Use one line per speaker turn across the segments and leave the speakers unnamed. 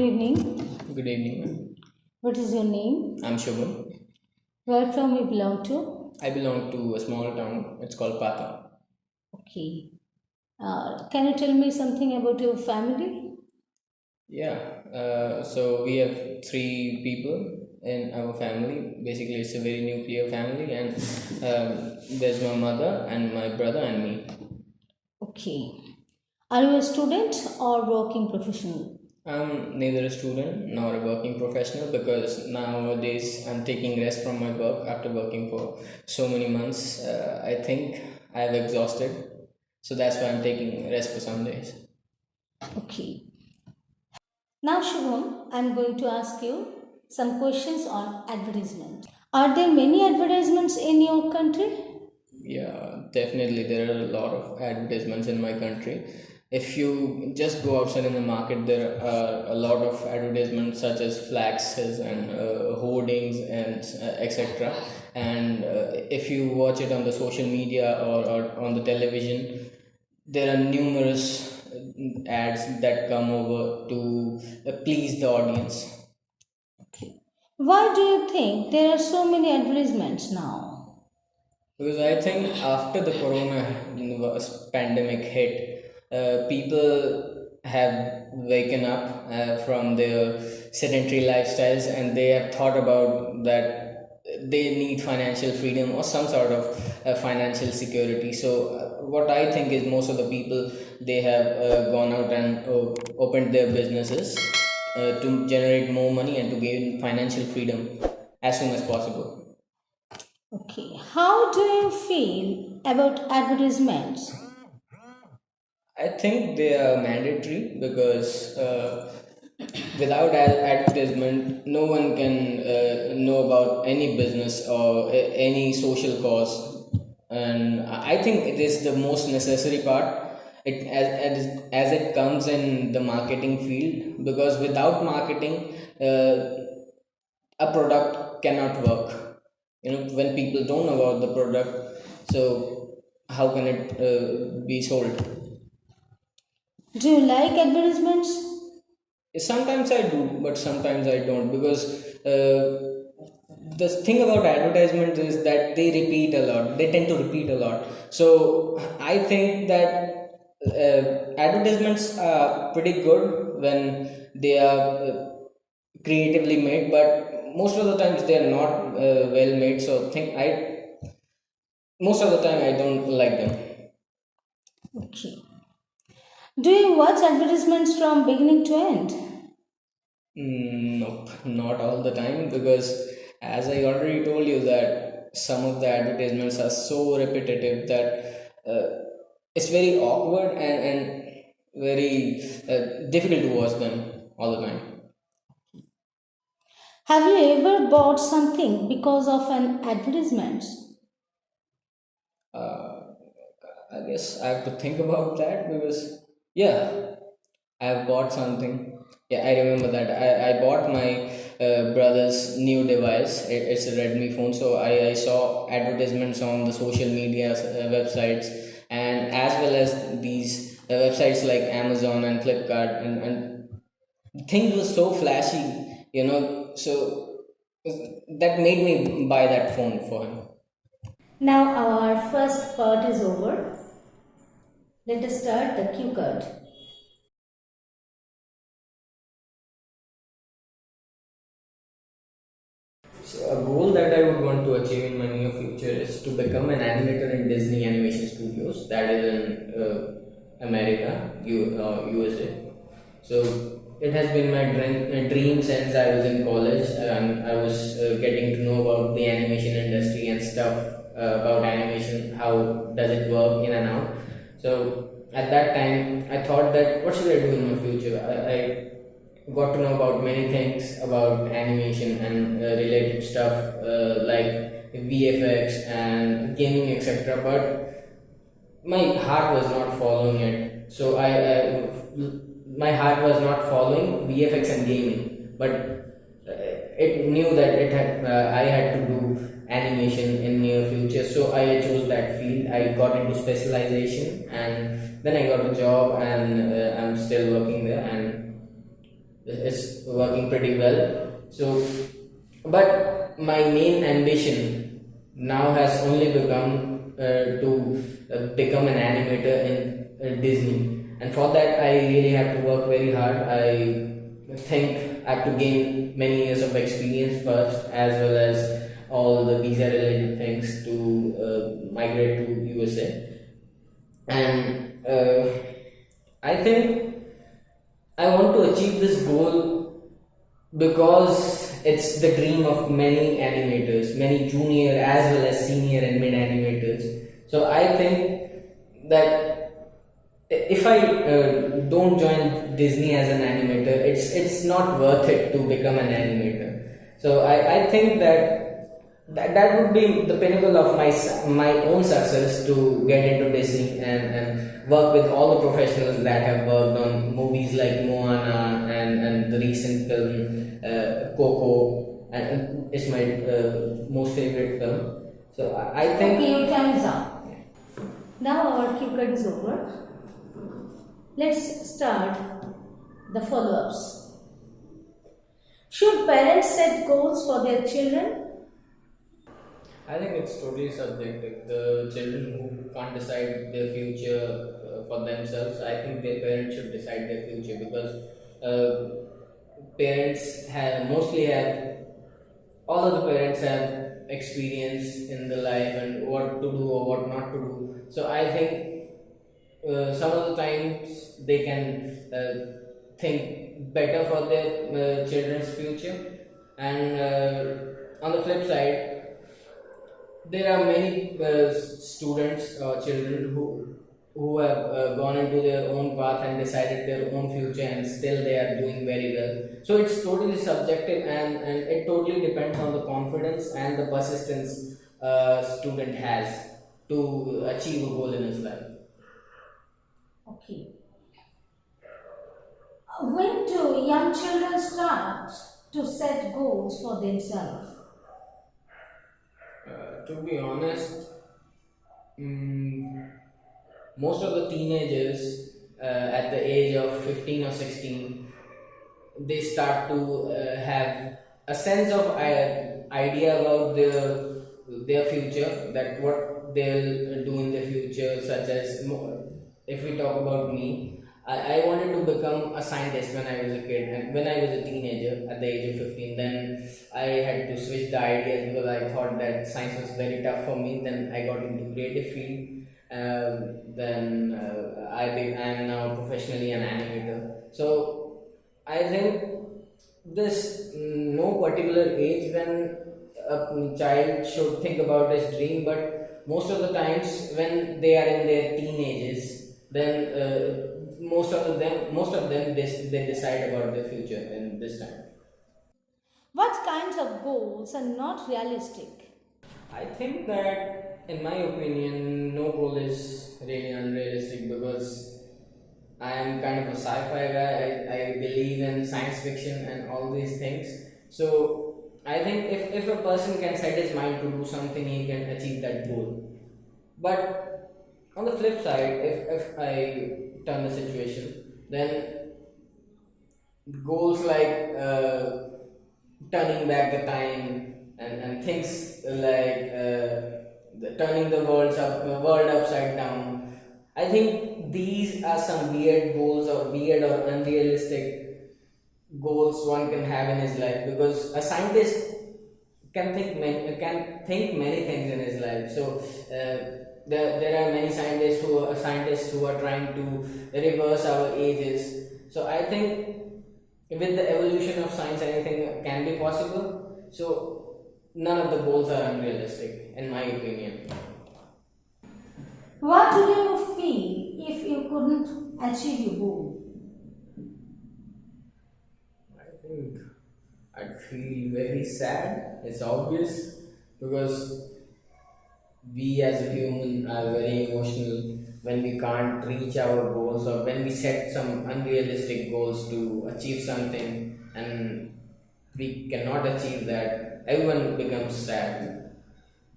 Good evening.
Good evening.
What is your name?
I'm Shubham.
Where from you belong to?
I belong to a small town. It's called Patran.
Okay. Can you tell me something about your family?
Yeah. So we have three people in our family. Basically, it's a very nuclear family, and there's my mother and my brother and me.
Okay. Are you a student or working professional?
I'm neither a student nor a working professional because nowadays I'm taking rest from my work after working for so many months. I think I've exhausted, so that's why I'm taking rest for some days.
Okay. Now, Shubham, I'm going to ask you some questions on advertisement. Are there many advertisements in your country?
Yeah, definitely. There are a lot of advertisements in my country. If you just go outside in the market, there are a lot of advertisements such as flaxes and hoardings and etc. And if you watch it on the social media or on the television, there are numerous ads that come over to please the audience.
Okay. Why do you think there are so many advertisements now?
Because I think after the pandemic hit, people have waken up from their sedentary lifestyles and they have thought about that they need financial freedom or some sort of financial security. So, what I think is most of the people they have gone out and opened their businesses to generate more money and to gain financial freedom as soon as possible.
Okay. How do you feel about advertisements?
I think they are mandatory because without advertisement, no one can know about any business or any social cause, and I think it is the most necessary part. As it comes in the marketing field, because without marketing, a product cannot work. When people don't know about the product, so how can it be sold?
Do you like advertisements?
Sometimes I do, but sometimes I don't because the thing about advertisements is that they repeat a lot. They tend to repeat a lot. So I think that advertisements are pretty good when they are creatively made, but most of the times they are not well made. So think I most of the time I don't like them.
Okay. Do you watch advertisements from beginning to end?
Nope, not all the time because, as I already told you, that some of the advertisements are so repetitive that it's very awkward and very difficult to watch them all the time.
Have you ever bought something because of an advertisement?
Uh, I guess I have to think about that because, yeah, I've bought something. Yeah, I remember that. I bought my brother's new device. It's a Redmi phone. So I saw advertisements on the social media websites and as well as these websites like Amazon and Flipkart. And the thing was so flashy. So that made me buy that phone for him.
Now our first part is over. Let us start the cue card.
So a goal that I would want to achieve in my near future is to become an animator in Disney Animation Studios, that is in America, USA. So it has been my dream since I was in college and I was getting to know about the animation industry and stuff about animation, how does it work in and out. So at that time, I thought that what should I do in my future? I got to know about many things about animation and related stuff like VFX and gaming, etc. But my heart was not following it. So my heart was not following VFX and gaming, but it knew that I had to do animation in near future. So I chose that field. I got into specialization, and then I got a job, and I'm still working there. And is working pretty well. So, but my main ambition now has only become to become an animator in Disney, and for that I really have to work very hard. I think I have to gain many years of experience first, as well as all the visa related things to migrate to USA. And I think I want to achieve this goal because it's the dream of many animators, many junior as well as senior and mid animators. So I think that if I don't join Disney as an animator, it's not worth it to become an animator. So I think that would be the pinnacle of my own success, to get into Disney and work with all the professionals that have worked on movies like Moana and the recent film Coco, and it's my most favorite film. So I think.
Okay, your time is up. Now our cue card is over. Let's start the follow-ups. Should parents set goals for their children?
I think it's totally subjective. The children who can't decide their future for themselves, I think their parents should decide their future, because parents have mostly have all of the parents have experience in the life and what to do or what not to do. So I think some of the times they can think better for their children's future, and on the flip side, there are many students or children who have gone into their own path and decided their own future, and still they are doing very well. So it's totally subjective, and it totally depends on the confidence and the persistence student has to achieve a goal in his life.
Okay. When do young children start to set goals for themselves?
To be honest, most of the teenagers at the age of 15 or 16, they start to have a sense of idea about their future, that what they'll do in the future, such as if we talk about me, I wanted to become a scientist when I was a kid, and when I was a teenager at the age of 15, then I had to switch the ideas because I thought that science was very tough for me. Then I got into creative field. Then I am now professionally an animator. So I think there's no particular age when a child should think about his dream, but most of the times when they are in their teenagers, then most of them they decide about their future in this time.
What kinds of goals are not realistic?
I think that, in my opinion, no goal is really unrealistic, because I am kind of a sci-fi guy. I believe in science fiction and all these things. So I think if a person can set his mind to do something, he can achieve that goal. But on the flip side, if I turn the situation, then goals like turning back the time, and things like turning the world upside down. I think these are some weird goals, or weird or unrealistic goals one can have in his life, because a scientist can think many things in his life. So there are many scientists who are trying to reverse our ages. So I think with the evolution of science, anything can be possible. So none of the goals are unrealistic, in my opinion.
What do you feel if you couldn't achieve your goal?
I think I'd feel very sad. It's obvious, because we as a human are very emotional when we can't reach our goals, or when we set some unrealistic goals to achieve something and we cannot achieve that. Everyone becomes sad,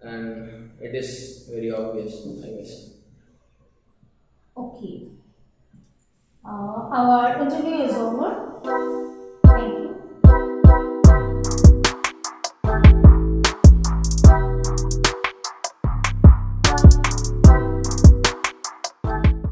and it is very obvious, I guess.
Okay. Our interview is over.